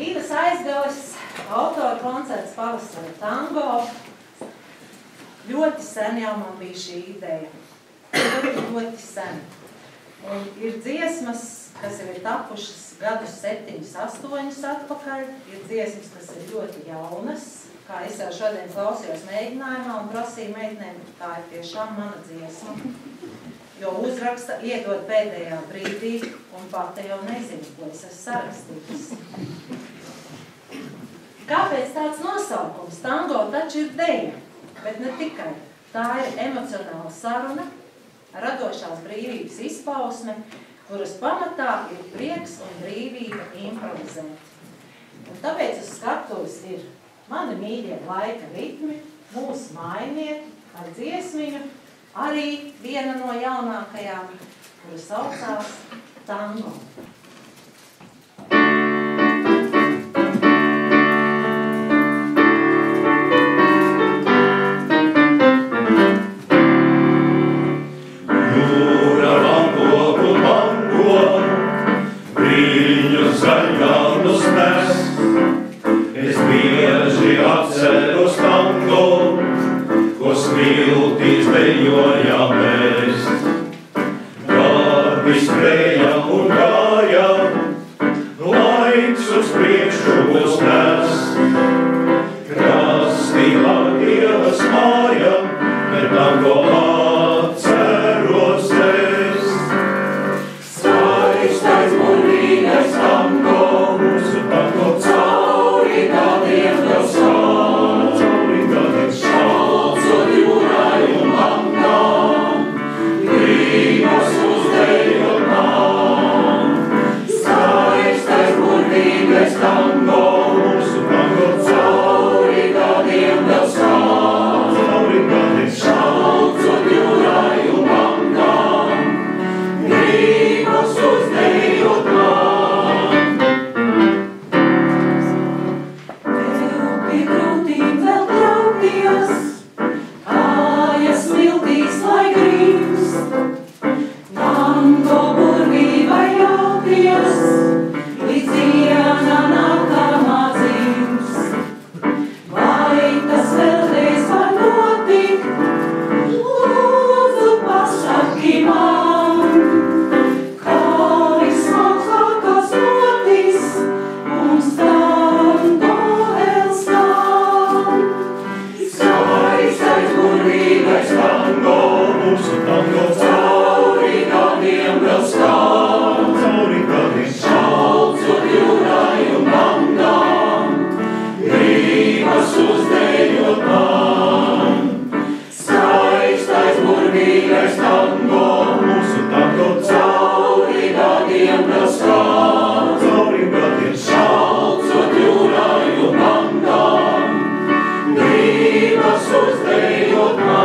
Ivas Aizgales autora koncerts Pavasara tango. Ļoti sen jau man bija šī ideja. Ļoti sen. Un ir dziesmas, kas jau ir tapušas gadus 7, 8 atpakaļ. Ir dziesmas, kas ir ļoti jaunas. Kā es jau šodien klausījos mēģinājumā un prasīju meitenēm, tā ir tiešām mana dziesma. Jo uzraksta iedod pēdējā brīdī un pati jau nezinu, ko es esmu sarakstījis. Kāpēc tāds nosaukums? Tango taču ir deja, bet ne tikai. Tā ir emocionāla saruna, radošās brīvības izpausme, kuras pamatā ir prieks un brīvība improvizēt. Un tāpēc uz skatuves ir mani mīļie laika ritmi, mūsu mājnieki ar dziesmiņu, arī viena no jaunākajām, kura saucās tango. Jūra vangoku bango, brīļu zaļgādus nes. Es bieži atceros tango, ko smiltīs dejojām mēs. Darbi skrēja un gāja, laiks uz priekšu mūs nes. Krasti Latvijas māja, bet tango atceros es. Skaistais burvīgais tango, mūsu tango cauri gadiem vēl skan. Cauri gadiem šaucot jūrai un langām, gribas uzdejot man. Skaistais burvīgais tango, mūsu tango cauri gadiem vēl skan. Cauri gadiem šaucot jūrai un langām, gribas uzdejot man. Tev pie krūtīm vēl traukties, kājas smiltīs lai grimst. Tango burvībai jauties, līdz diena nākamā dzimst. Vai tas vēlreiz var notikt? Lūdzu, pasaki man, kā vismākākās notis mums tango vēl skan. Skaistais burvīgais tango, mūsu tango cauri gadiem vēl skan. Cauri gadiem šaucot jūrai un langām, gribas uzdejot man. Skaistais burvīgais tango, mūsu tango cauri gadiem vēl skan. Cauri gadiem šaucot jūrai un langām, gribas uzdejot man.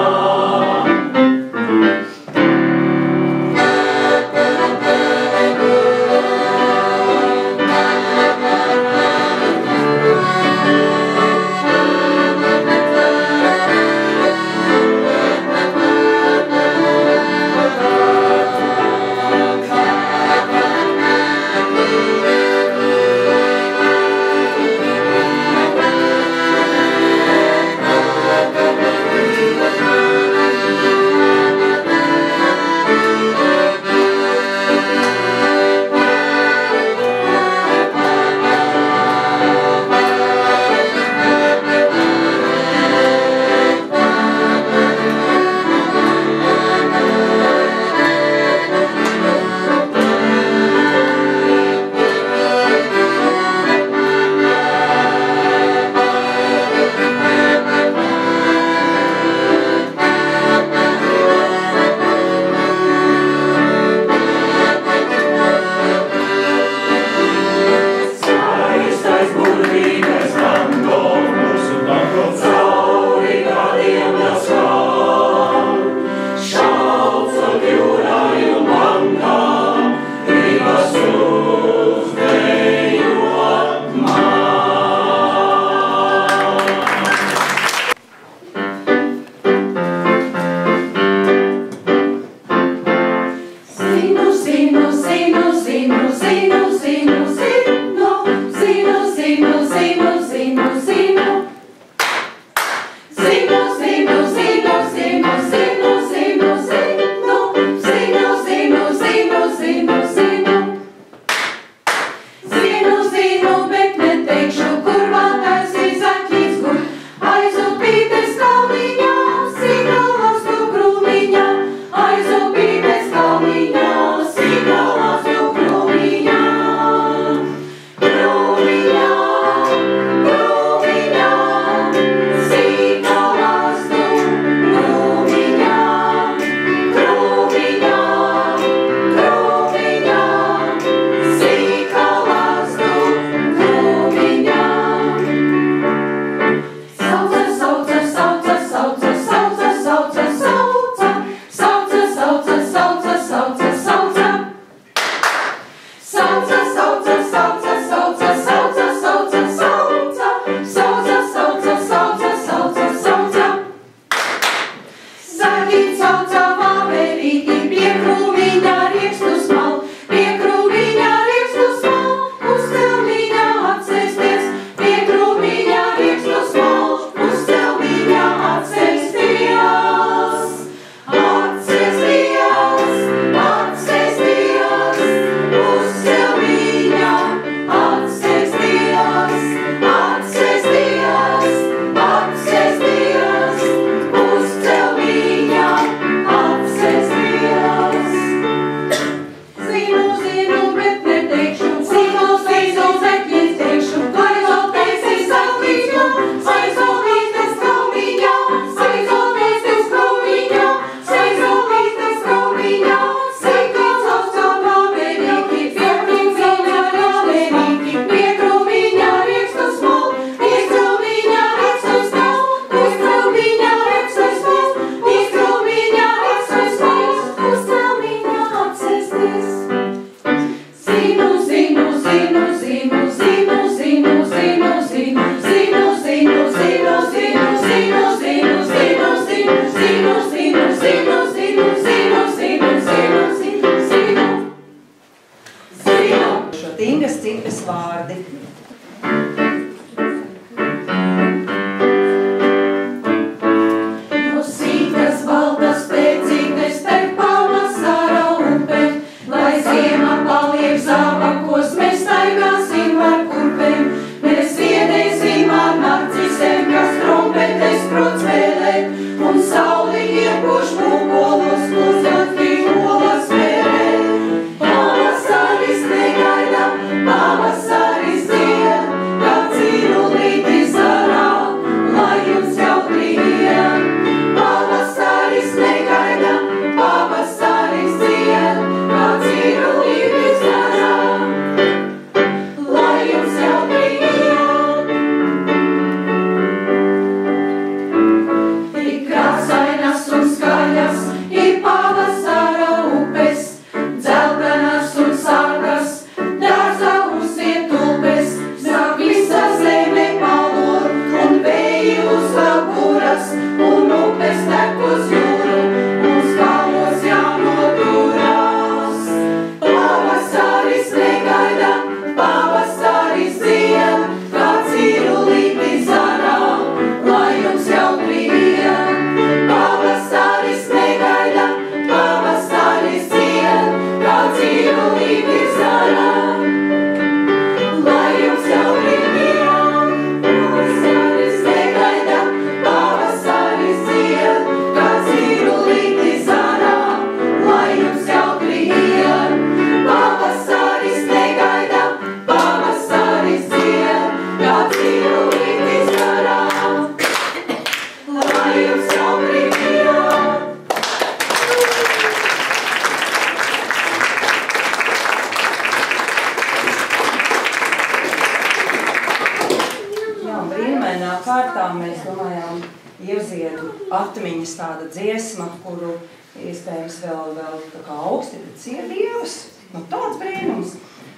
atmiņas tāda dziesma, kuru iespējams vēl tā kā augsti ciedievas. Nu, tāds brīnums.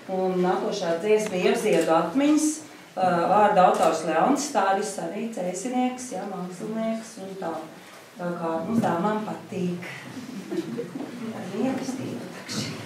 Un nākošā dziesma Ievziedu atmiņas, vārda autors Leons Stāris, arī cēsinieks, jā, mākslinieks un tā. Tā kā mums dāmām patīk. Ar mīlestību takši.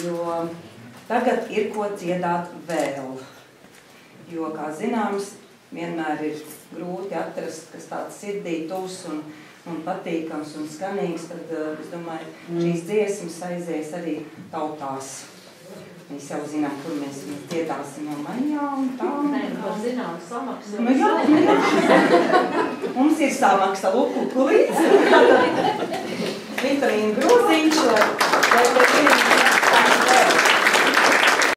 Jo tagad ir ko dziedāt vēl, jo, kā zināms, vienmēr ir grūti atrast, kas tāds sirdī tuvs un patīkams un skanīgs, tad, es domāju, šīs dziesmas aizies arī tautās. Mēs jau zinām, kur mēs dziedāsim no maijā un tā. Nē, to zinām, samaksa. Nu jā. Mums ir samaksa lukukulīts. Vitamīnu grūziņš, lai